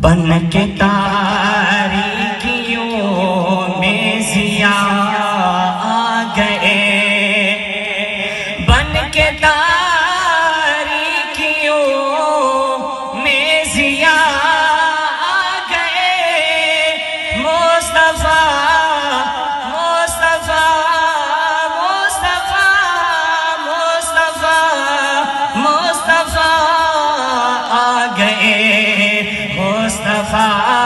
بن کے تاریکیوں میں ضیاء آ گئے، بن کے تاریکیوں میں ضیاء آ گئے۔ مصطفیٰ مصطفیٰ مصطفیٰ مصطفیٰ مصطفیٰ آ گئے، مصطفیٰ